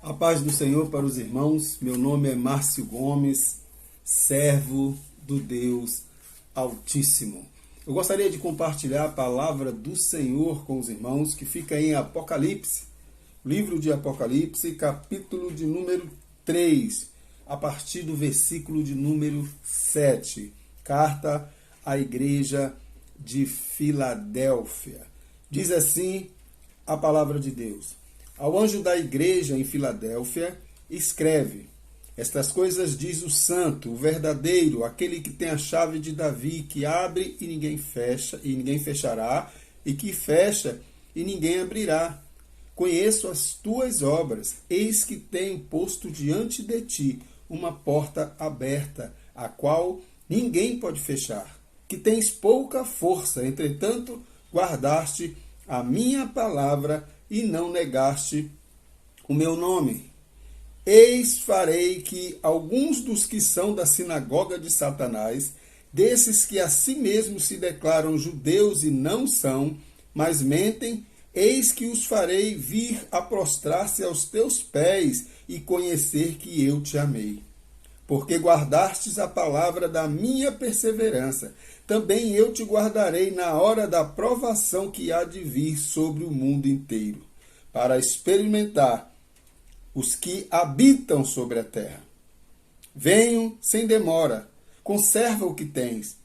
A paz do Senhor para os irmãos. Meu nome é Márcio Gomes, servo do Deus Altíssimo. Eu gostaria de compartilhar a palavra do Senhor com os irmãos, que fica em Apocalipse, livro de Apocalipse, capítulo de número 3, a partir do versículo de número 7. Carta à igreja de Filadélfia. Diz assim a palavra de Deus. Ao anjo da igreja em Filadélfia, escreve: estas coisas diz o santo, o verdadeiro, aquele que tem a chave de Davi, que abre e ninguém fecha, e ninguém fechará, e que fecha e ninguém abrirá. Conheço as tuas obras, eis que tenho posto diante de ti uma porta aberta, a qual ninguém pode fechar. Que tens pouca força, entretanto, guardaste a minha palavra e não negaste o meu nome. Eis farei que alguns dos que são da sinagoga de Satanás, desses que a si mesmos se declaram judeus e não são, mas mentem, eis que os farei vir a prostrar-se aos teus pés e conhecer que eu te amei. Porque guardastes a palavra da minha perseverança, também eu te guardarei na hora da provação que há de vir sobre o mundo inteiro, para experimentar os que habitam sobre a terra. Venho sem demora, conserva o que tens,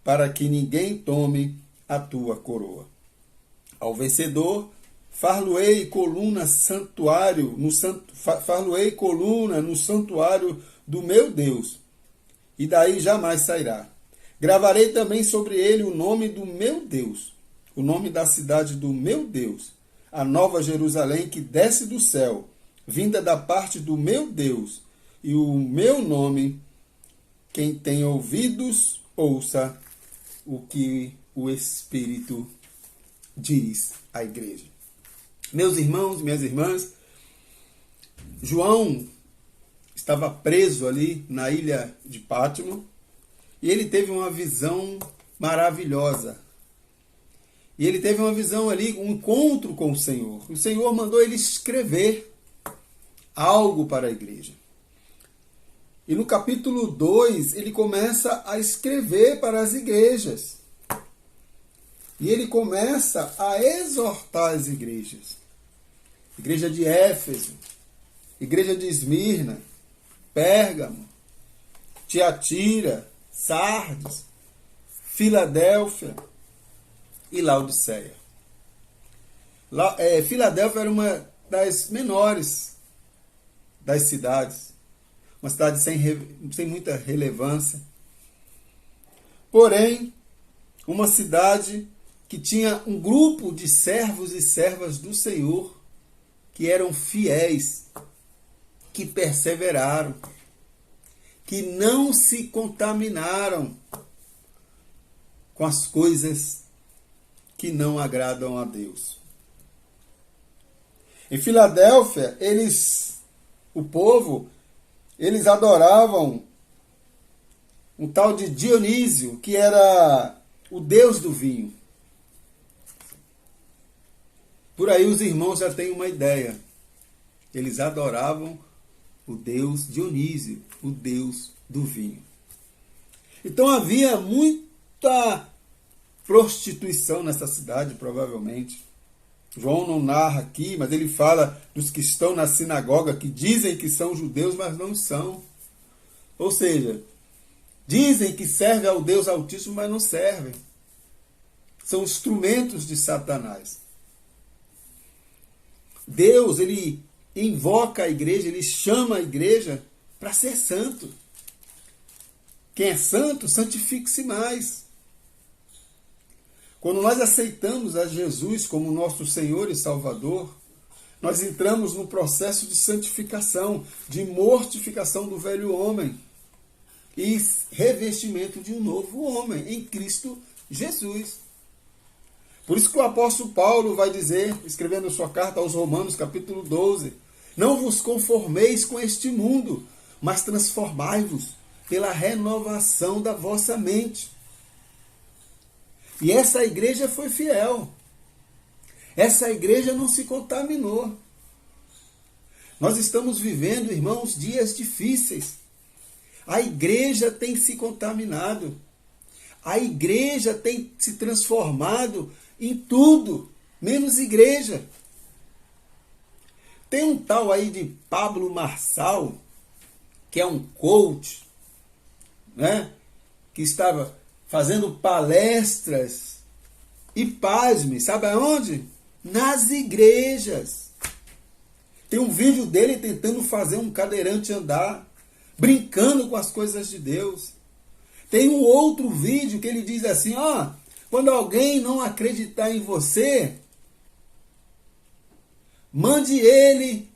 para que ninguém tome a tua coroa. Ao vencedor, far-lo-ei coluna no santuário do meu Deus, e daí jamais sairá. Gravarei também sobre ele o nome do meu Deus, o nome da cidade do meu Deus, a nova Jerusalém que desce do céu, vinda da parte do meu Deus, e o meu nome. Quem tem ouvidos, ouça o que o Espírito diz à igreja. Meus irmãos, minhas irmãs, João estava preso ali na ilha de Pátimo e ele teve uma visão maravilhosa. E ele teve uma visão ali, um encontro com o Senhor. O Senhor mandou ele escrever algo para a igreja. E no capítulo 2, ele começa a escrever para as igrejas. E ele começa a exortar as igrejas. Igreja de Éfeso, igreja de Esmirna, Pérgamo, Tiatira, Sardes, Filadélfia e Laodiceia. Filadélfia era uma das menores das cidades, uma cidade sem muita relevância, porém, uma cidade que tinha um grupo de servos e servas do Senhor que eram fiéis, que perseveraram, que não se contaminaram com as coisas que não agradam a Deus. Em Filadélfia, o povo, eles adoravam um tal de Dionísio, que era o deus do vinho. Por aí os irmãos já têm uma ideia. Eles adoravam o deus Dionísio, o deus do vinho. Então havia muita prostituição nessa cidade, provavelmente. João não narra aqui, mas ele fala dos que estão na sinagoga, que dizem que são judeus, mas não são. Ou seja, dizem que servem ao Deus Altíssimo, mas não servem. São instrumentos de Satanás. Deus, ele invoca a igreja, ele chama a igreja para ser santo. Quem é santo, santifique-se mais. Quando nós aceitamos a Jesus como nosso Senhor e Salvador, nós entramos no processo de santificação, de mortificação do velho homem e revestimento de um novo homem em Cristo Jesus. Por isso que o apóstolo Paulo vai dizer, escrevendo sua carta aos Romanos, capítulo 12, não vos conformeis com este mundo, mas transformai-vos pela renovação da vossa mente. E essa igreja foi fiel. Essa igreja não se contaminou. Nós estamos vivendo, irmãos, dias difíceis. A igreja tem se contaminado. A igreja tem se transformado em tudo, menos igreja. Tem um tal aí de Pablo Marçal, que é um coach, né? Que estava fazendo palestras e, pasme, sabe aonde? Nas igrejas. Tem um vídeo dele tentando fazer um cadeirante andar, brincando com as coisas de Deus. Tem um outro vídeo que ele diz assim, ó, quando alguém não acreditar em você, mande ele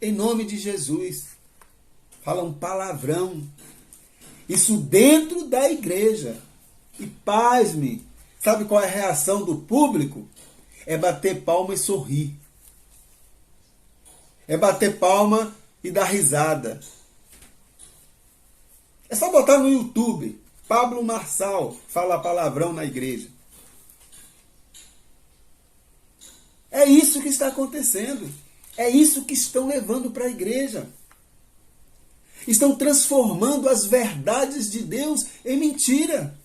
em nome de Jesus. Fala um palavrão. Isso dentro da igreja. E pasme, sabe qual é a reação do público? É bater palma e sorrir. É bater palma e dar risada. É só botar no YouTube. Pablo Marçal fala palavrão na igreja. É isso que está acontecendo. É isso que estão levando para a igreja. Estão transformando as verdades de Deus em mentira.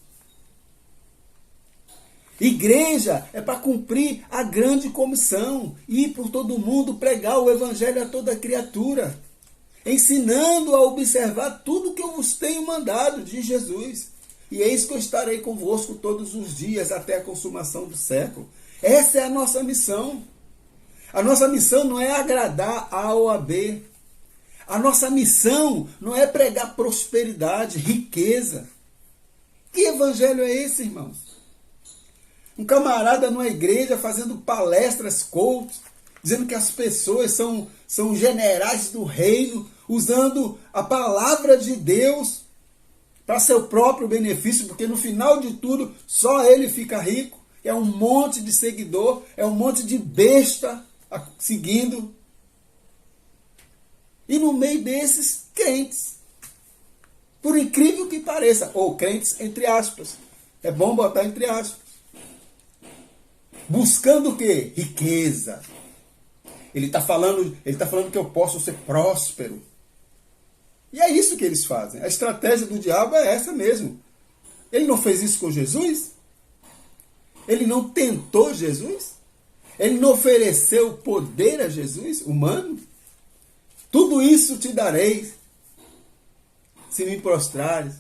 Igreja é para cumprir a grande comissão, ir por todo mundo, pregar o evangelho a toda criatura, ensinando a observar tudo que eu vos tenho mandado, diz Jesus. E eis que eu estarei convosco todos os dias até a consumação do século. Essa é a nossa missão. A nossa missão não é agradar A ou a B. A nossa missão não é pregar prosperidade, riqueza. Que evangelho é esse, irmãos? Um camarada numa igreja fazendo palestras, coaches, dizendo que as pessoas são generais do reino, usando a palavra de Deus para seu próprio benefício, porque no final de tudo só ele fica rico. É um monte de seguidor, é um monte de besta seguindo. E no meio desses, crentes. Por incrível que pareça, ou crentes entre aspas. É bom botar entre aspas. Buscando o quê? Riqueza. Ele está falando que eu posso ser próspero. E é isso que eles fazem. A estratégia do diabo é essa mesmo. Ele não fez isso com Jesus? Ele não tentou Jesus? Ele não ofereceu poder a Jesus, humano? Tudo isso te darei se me prostrares.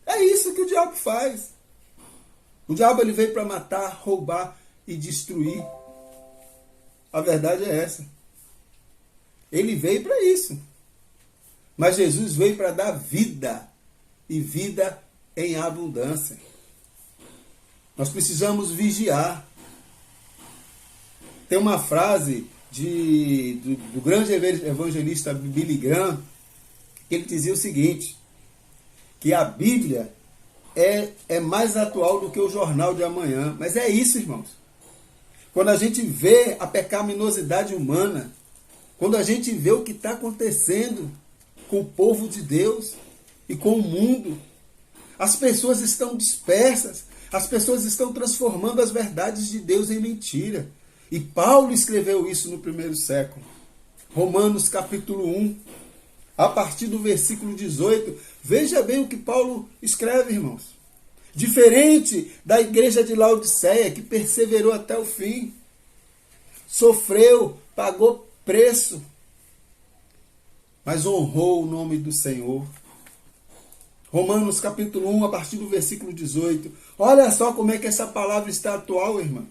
É isso que o diabo faz. O diabo ele veio para matar, roubar e destruir. A verdade é essa. Ele veio para isso. Mas Jesus veio para dar vida. E vida em abundância. Nós precisamos vigiar. Tem uma frase do grande evangelista Billy Graham, que ele dizia o seguinte, que a Bíblia é mais atual do que o jornal de amanhã. Mas é isso, irmãos. Quando a gente vê a pecaminosidade humana, quando a gente vê o que está acontecendo com o povo de Deus e com o mundo, as pessoas estão dispersas, as pessoas estão transformando as verdades de Deus em mentira. E Paulo escreveu isso no primeiro século. Romanos capítulo 1, a partir do versículo 18. Veja bem o que Paulo escreve, irmãos. Diferente da igreja de Laodiceia, que perseverou até o fim. Sofreu, pagou preço, mas honrou o nome do Senhor. Romanos capítulo 1, a partir do versículo 18. Olha só como é que essa palavra está atual, irmã.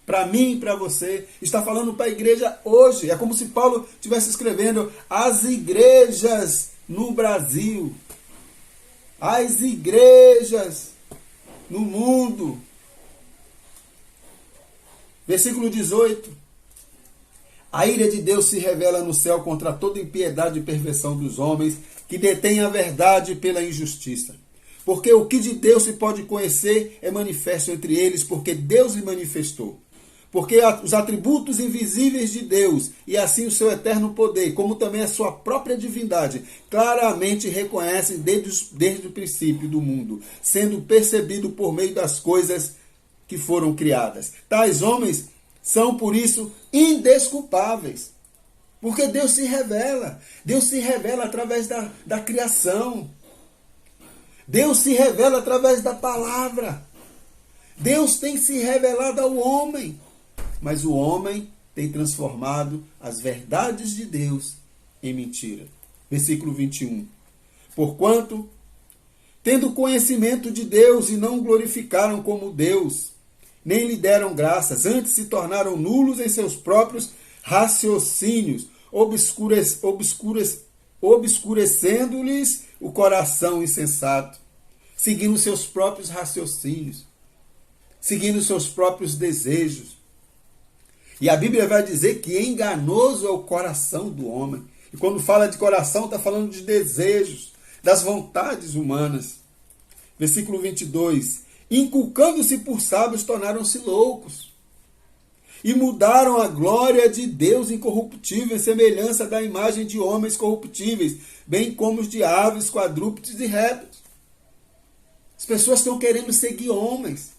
Para mim e para você. Está falando para a igreja hoje. É como se Paulo estivesse escrevendo as igrejas no Brasil. As igrejas no mundo. Versículo 18. A ira de Deus se revela no céu contra toda impiedade e perversão dos homens que detêm a verdade pela injustiça. Porque o que de Deus se pode conhecer é manifesto entre eles, porque Deus lhe manifestou. Porque os atributos invisíveis de Deus, e assim o seu eterno poder, como também a sua própria divindade, claramente reconhecem desde o princípio do mundo, sendo percebido por meio das coisas que foram criadas. Tais homens são, por isso, indesculpáveis. Porque Deus se revela. Deus se revela através da criação. Deus se revela através da palavra. Deus tem se revelado ao homem. Mas o homem tem transformado as verdades de Deus em mentira. Versículo 21. Porquanto, tendo conhecimento de Deus e não o glorificaram como Deus, nem lhe graças, antes se tornaram nulos em seus próprios raciocínios, obscurecendo-lhes o coração insensato, seguindo seus próprios raciocínios, seguindo seus próprios desejos. E a Bíblia vai dizer que enganoso é o coração do homem. E quando fala de coração, está falando de desejos, das vontades humanas. Versículo 22. Inculcando-se por sábios, tornaram-se loucos. E mudaram a glória de Deus incorruptível em semelhança da imagem de homens corruptíveis, bem como os de aves, quadrúpedes e répteis. As pessoas estão querendo seguir homens,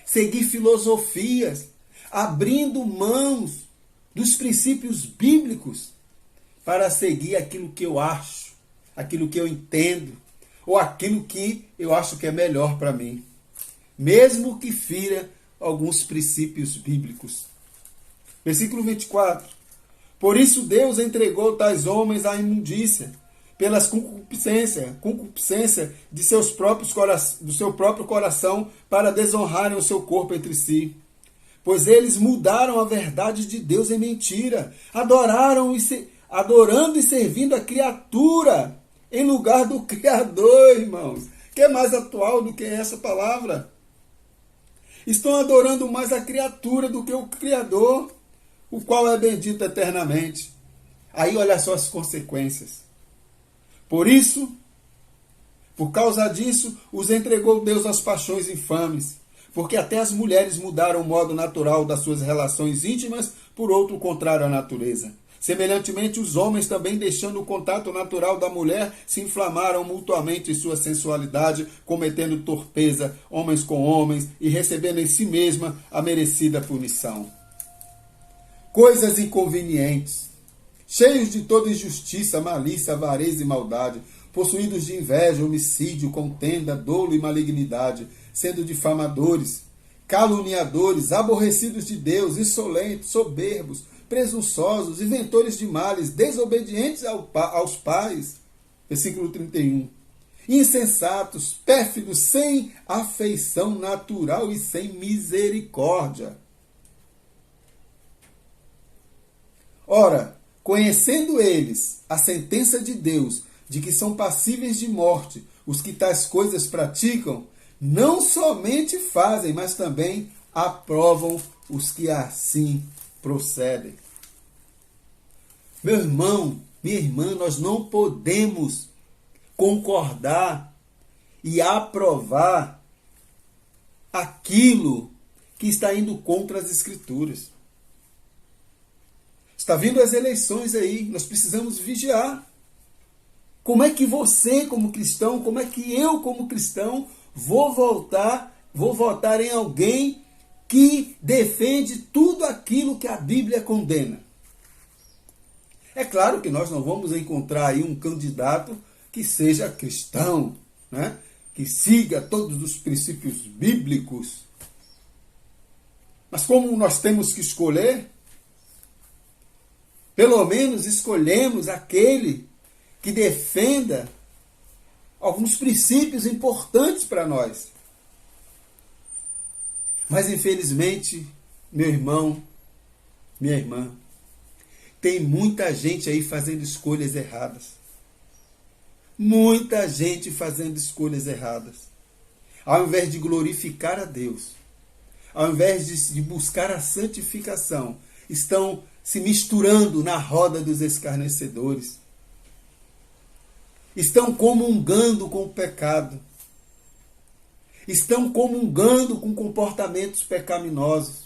seguir filosofias, abrindo mãos dos princípios bíblicos para seguir aquilo que eu acho, aquilo que eu entendo, ou aquilo que eu acho que é melhor para mim, mesmo que fira alguns princípios bíblicos. Versículo 24. Por isso Deus entregou tais homens à imundícia, pelas concupiscência de do seu próprio coração, para desonrarem o seu corpo entre si. Pois eles mudaram a verdade de Deus em mentira, adorando e servindo a criatura em lugar do Criador, irmãos. Que é mais atual do que essa palavra? Estão adorando mais a criatura do que o Criador, o qual é bendito eternamente. Aí olha só as consequências. Por causa disso, os entregou Deus às paixões infames, porque até as mulheres mudaram o modo natural das suas relações íntimas por outro contrário à natureza. Semelhantemente, os homens também, deixando o contato natural da mulher, se inflamaram mutuamente em sua sensualidade, cometendo torpeza, homens com homens, e recebendo em si mesma a merecida punição. Coisas inconvenientes, cheios de toda injustiça, malícia, avareza e maldade, possuídos de inveja, homicídio, contenda, dolo e malignidade, sendo difamadores, caluniadores, aborrecidos de Deus, insolentes, soberbos, presunçosos, inventores de males, desobedientes aos pais. Versículo 31. Insensatos, pérfidos, sem afeição natural e sem misericórdia. Ora, conhecendo eles a sentença de Deus, de que são passíveis de morte os que tais coisas praticam, não somente fazem, mas também aprovam os que assim procedem. Meu irmão, minha irmã, nós não podemos concordar e aprovar aquilo que está indo contra as Escrituras. Está vindo as eleições aí, nós precisamos vigiar. Como é que você, como cristão, como é que eu, como cristão, vou votar em alguém que defende tudo aquilo que a Bíblia condena? É claro que nós não vamos encontrar aí um candidato que seja cristão, né? Que siga todos os princípios bíblicos. Mas como nós temos que escolher, pelo menos escolhemos aquele que defenda alguns princípios importantes para nós. Mas infelizmente, meu irmão, minha irmã, tem muita gente aí fazendo escolhas erradas. Muita gente fazendo escolhas erradas. Ao invés de glorificar a Deus, ao invés de buscar a santificação, estão se misturando na roda dos escarnecedores. Estão comungando com o pecado. Estão comungando com comportamentos pecaminosos.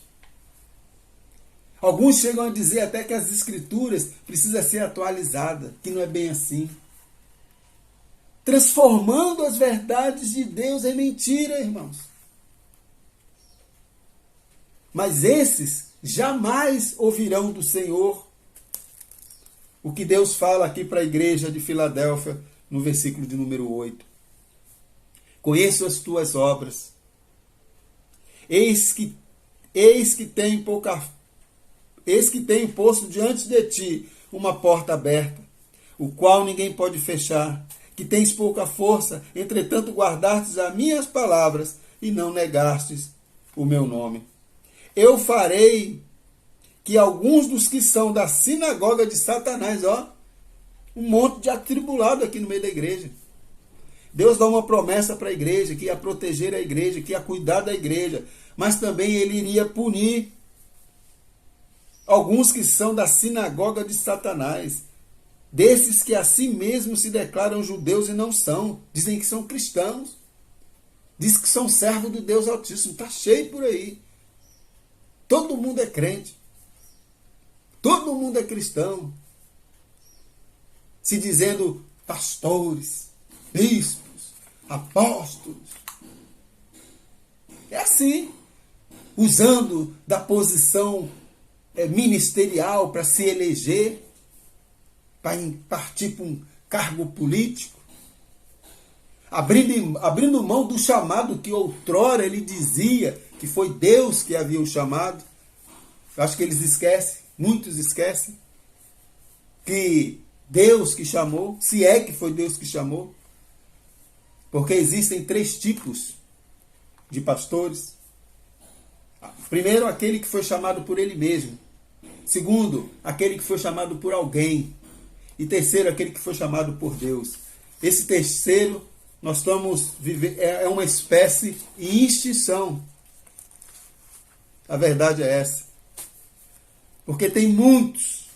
Alguns chegam a dizer até que as Escrituras precisam ser atualizadas, que não é bem assim. Transformando as verdades de Deus em mentira, irmãos. Mas esses jamais ouvirão do Senhor o que Deus fala aqui para a igreja de Filadélfia, no versículo de número 8. Conheço as tuas obras. Eis que tenho posto diante de ti uma porta aberta, o qual ninguém pode fechar, que tens pouca força, entretanto guardastes as minhas palavras e não negastes o meu nome. Eu farei que alguns dos que são da sinagoga de Satanás, um monte de atribulado aqui no meio da igreja. Deus dá uma promessa para a igreja, que ia proteger a igreja, que ia cuidar da igreja, mas também ele iria punir alguns que são da sinagoga de Satanás, desses que a si mesmos se declaram judeus e não são, dizem que são cristãos, diz que são servos do Deus Altíssimo, está cheio por aí. Todo mundo é crente, todo mundo é cristão, se dizendo pastores, bispos, apóstolos. É assim, usando da posição ministerial para se eleger, para partir para um cargo político, abrindo mão do chamado que outrora ele dizia que foi Deus que havia o chamado. Eu acho que eles esquecem, muitos esquecem, que Deus que chamou, se é que foi Deus que chamou, porque existem 3 tipos de pastores. Primeiro, aquele que foi chamado por ele mesmo. Segundo, aquele que foi chamado por alguém. E terceiro, aquele que foi chamado por Deus. Esse terceiro, nós estamos vivendo, é uma espécie de extinção. A verdade é essa. Porque tem muitos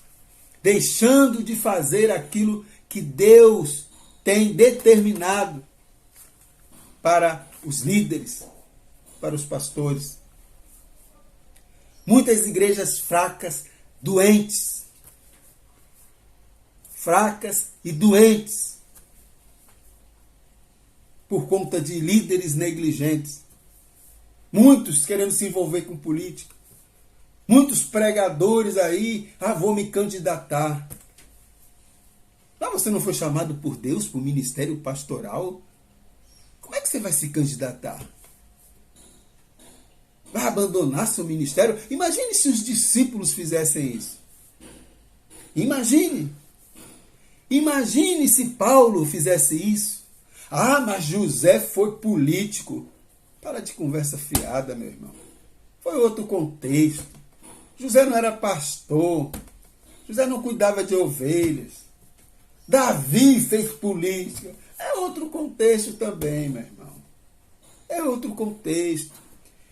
deixando de fazer aquilo que Deus tem determinado para os líderes, para os pastores. Muitas igrejas fracas, doentes. Fracas e doentes. Por conta de líderes negligentes. Muitos querendo se envolver com política. Muitos pregadores aí, vou me candidatar. Mas você não foi chamado por Deus para o ministério pastoral? Como é que você vai se candidatar? Vai abandonar seu ministério? Imagine se os discípulos fizessem isso. Imagine. Imagine se Paulo fizesse isso. Mas José foi político. Para de conversa fiada, meu irmão. Foi outro contexto. José não era pastor. José não cuidava de ovelhas. Davi fez política. É outro contexto também, meu irmão. É outro contexto.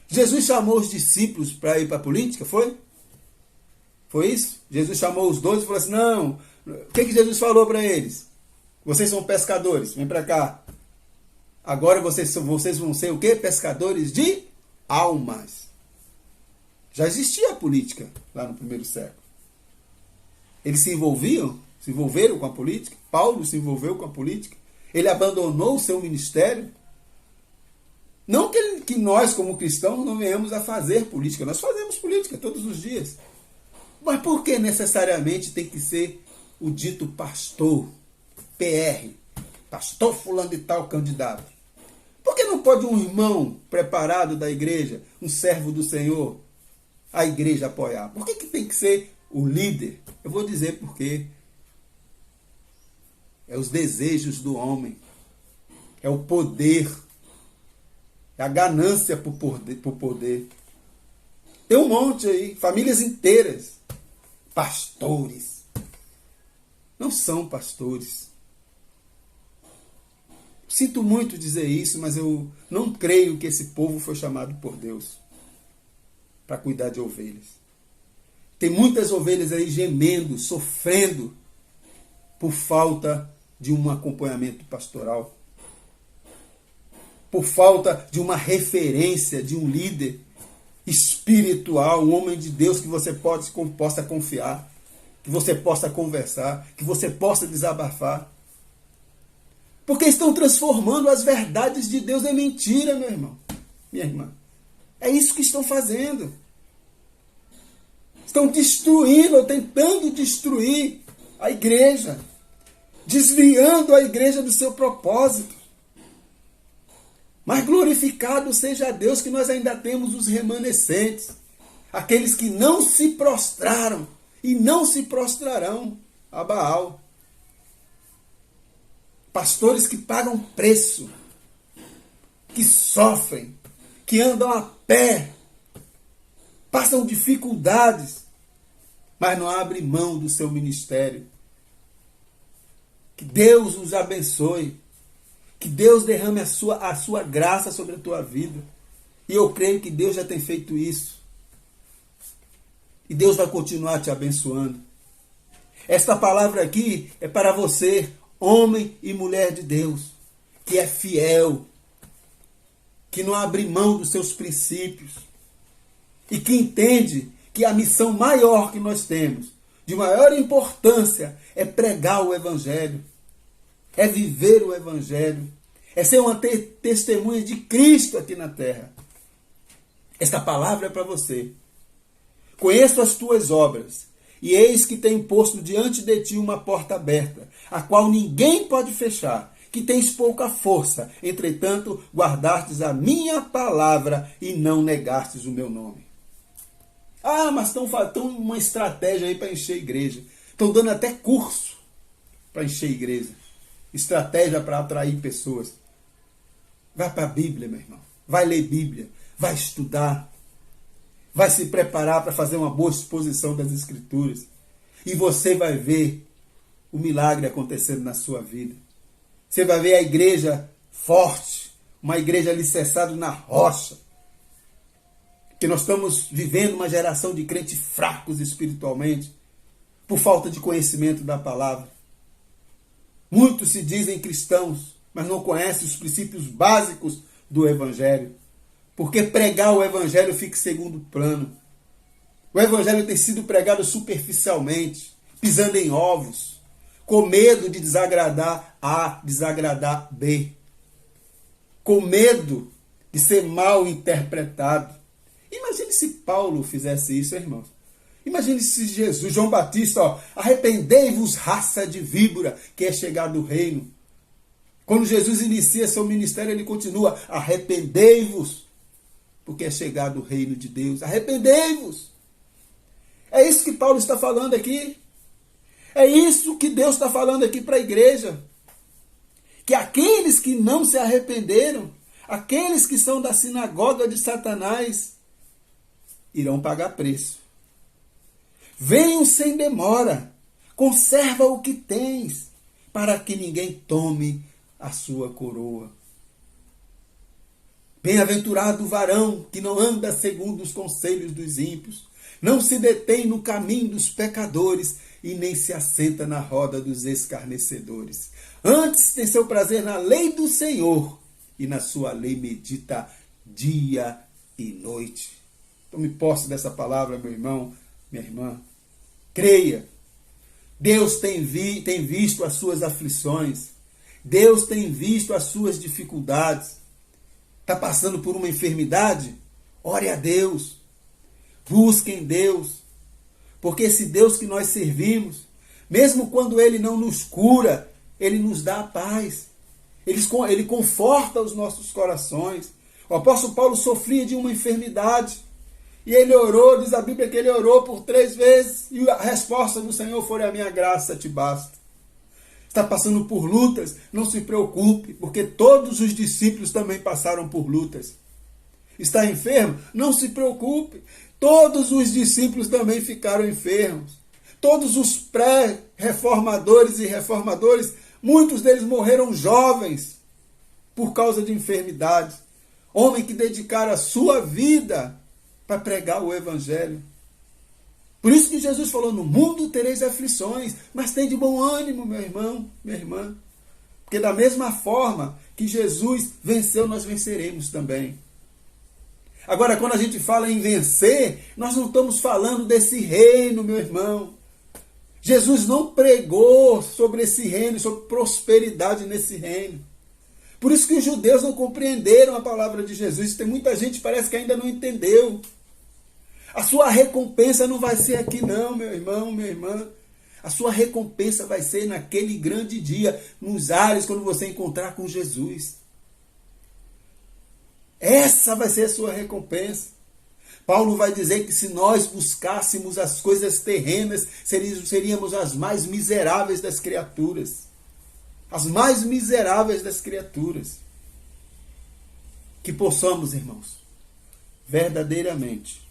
Jesus chamou os discípulos para ir para a política, foi? Foi isso? Jesus chamou os 12 e falou assim, não, o que Jesus falou para eles? Vocês são pescadores, vem para cá. Agora vocês vão ser o quê? Pescadores de almas. Já existia a política lá no primeiro século. Eles se envolveram com a política. Paulo se envolveu com a política. Ele abandonou o seu ministério. Não que nós, como cristãos, não venhamos a fazer política. Nós fazemos política todos os dias. Mas por que necessariamente tem que ser o dito pastor, PR, pastor fulano de tal candidato? Por que não pode um irmão preparado da igreja, um servo do Senhor, a igreja apoiar? Por que tem que ser o líder? Eu vou dizer por quê. É os desejos do homem. É o poder. É a ganância por poder. Tem um monte aí, famílias inteiras. Pastores. Não são pastores. Sinto muito dizer isso, mas eu não creio que esse povo foi chamado por Deus para cuidar de ovelhas. Tem muitas ovelhas aí gemendo, sofrendo por falta de um acompanhamento pastoral. Por falta de uma referência, de um líder espiritual, um homem de Deus que você possa confiar, que você possa conversar, que você possa desabafar. Porque estão transformando as verdades de Deus em mentira, meu irmão, minha irmã. É isso que estão fazendo. Estão destruindo ou tentando destruir a igreja, desviando a igreja do seu propósito. Mas glorificado seja Deus que nós ainda temos os remanescentes, aqueles que não se prostraram e não se prostrarão a Baal. Pastores que pagam preço, que sofrem, que andam a pé, passam dificuldades, mas não abrem mão do seu ministério. Que Deus os abençoe. Que Deus derrame a sua graça sobre a tua vida. E eu creio que Deus já tem feito isso. E Deus vai continuar te abençoando. Esta palavra aqui é para você, homem e mulher de Deus, que é fiel, que não abre mão dos seus princípios e que entende que a missão maior que nós temos, de maior importância, é pregar o Evangelho, é viver o Evangelho, é ser uma testemunha de Cristo aqui na terra. Esta palavra é para você. Conheço as tuas obras, e eis que tenho posto diante de ti uma porta aberta, a qual ninguém pode fechar, que tens pouca força, entretanto guardastes a minha palavra e não negastes o meu nome. Ah, mas estão uma estratégia aí para encher a igreja. Estão dando até curso para encher a igreja. Estratégia para atrair pessoas. Vai para a Bíblia, meu irmão. Vai ler Bíblia. Vai estudar. Vai se preparar para fazer uma boa exposição das Escrituras. E você vai ver o milagre acontecendo na sua vida. Você vai ver a igreja forte. Uma igreja alicerçada na rocha. Que nós estamos vivendo uma geração de crentes fracos espiritualmente, por falta de conhecimento da palavra. Muitos se dizem cristãos, mas não conhecem os princípios básicos do Evangelho. Porque pregar o Evangelho fica em segundo plano. O Evangelho tem sido pregado superficialmente, pisando em ovos, com medo de desagradar A, desagradar B. Com medo de ser mal interpretado. Imagine se Paulo fizesse isso, irmãos. Imagine se Jesus, João Batista, arrependei-vos, raça de víbora, que é chegado o reino. Quando Jesus inicia seu ministério, ele continua, arrependei-vos, porque é chegado o reino de Deus. Arrependei-vos. É isso que Paulo está falando aqui. É isso que Deus está falando aqui para a igreja. Que aqueles que não se arrependeram, aqueles que são da sinagoga de Satanás, irão pagar preço. Venham sem demora, conserva o que tens, para que ninguém tome a sua coroa. Bem-aventurado o varão que não anda segundo os conselhos dos ímpios, não se detém no caminho dos pecadores e nem se assenta na roda dos escarnecedores. Antes tem seu prazer na lei do Senhor e na sua lei medita dia e noite. Tome posse dessa palavra, meu irmão, minha irmã. Creia. Deus tem visto as suas aflições. Deus tem visto as suas dificuldades. Está passando por uma enfermidade? Ore a Deus. Busque em Deus. Porque esse Deus que nós servimos, mesmo quando Ele não nos cura, Ele nos dá a paz. Ele conforta os nossos corações. O apóstolo Paulo sofria de uma enfermidade. E ele orou, diz a Bíblia que ele orou por 3 vezes. E a resposta do Senhor foi: a minha graça te basta. Está passando por lutas? Não se preocupe, porque todos os discípulos também passaram por lutas. Está enfermo? Não se preocupe. Todos os discípulos também ficaram enfermos. Todos os pré-reformadores e reformadores, muitos deles morreram jovens por causa de enfermidades. Homens que dedicaram a sua vida para pregar o Evangelho. Por isso que Jesus falou: no mundo tereis aflições, mas tem de bom ânimo, meu irmão, minha irmã. Porque da mesma forma que Jesus venceu, nós venceremos também. Agora, quando a gente fala em vencer, nós não estamos falando desse reino, meu irmão. Jesus não pregou sobre esse reino, sobre prosperidade nesse reino. Por isso que os judeus não compreenderam a palavra de Jesus. Tem muita gente que parece que ainda não entendeu. A sua recompensa não vai ser aqui não, meu irmão, minha irmã. A sua recompensa vai ser naquele grande dia, nos ares, quando você encontrar com Jesus. Essa vai ser a sua recompensa. Paulo vai dizer que se nós buscássemos as coisas terrenas, seríamos as mais miseráveis das criaturas. As mais miseráveis das criaturas. Que possamos, irmãos, verdadeiramente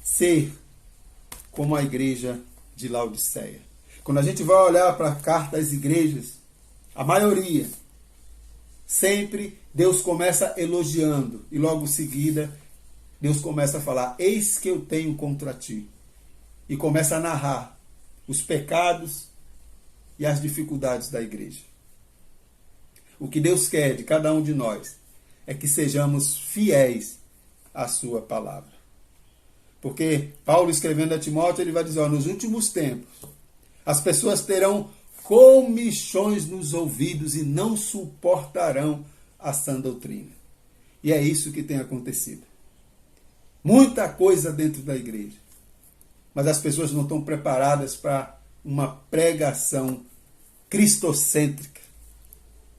ser como a igreja de Laodiceia. Quando a gente vai olhar para a carta às igrejas, a maioria, sempre Deus começa elogiando e logo em seguida Deus começa a falar: eis que eu tenho contra ti. E começa a narrar os pecados e as dificuldades da igreja. O que Deus quer de cada um de nós é que sejamos fiéis à sua palavra. Porque Paulo, escrevendo a Timóteo, ele vai dizer: ó, nos últimos tempos, as pessoas terão comichões nos ouvidos e não suportarão a sã doutrina. E é isso que tem acontecido. Muita coisa dentro da igreja. Mas as pessoas não estão preparadas para uma pregação cristocêntrica.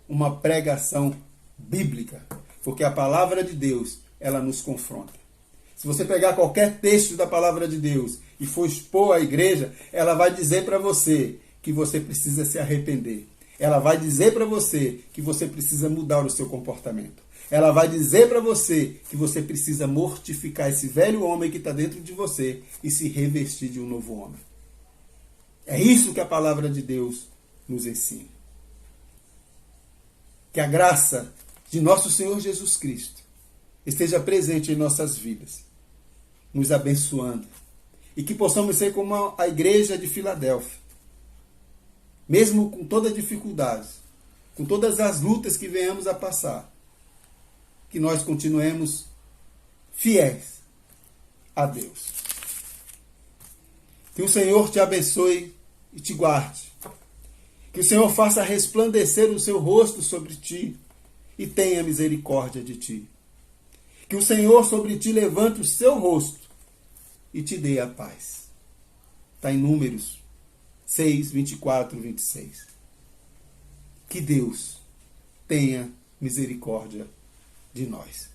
Uma pregação bíblica. Porque a palavra de Deus, ela nos confronta. Se você pegar qualquer texto da palavra de Deus e for expor à igreja, ela vai dizer para você que você precisa se arrepender. Ela vai dizer para você que você precisa mudar o seu comportamento. Ela vai dizer para você que você precisa mortificar esse velho homem que está dentro de você e se revestir de um novo homem. É isso que a palavra de Deus nos ensina. Que a graça de nosso Senhor Jesus Cristo esteja presente em nossas vidas, nos abençoando. E que possamos ser como a igreja de Filadélfia. Mesmo com todas as dificuldades, com todas as lutas que venhamos a passar, que nós continuemos fiéis a Deus. Que o Senhor te abençoe e te guarde. Que o Senhor faça resplandecer o seu rosto sobre ti e tenha misericórdia de ti. Que o Senhor sobre ti levante o seu rosto e te dê a paz. Está em Números 6, 24, 26. Que Deus tenha misericórdia de nós.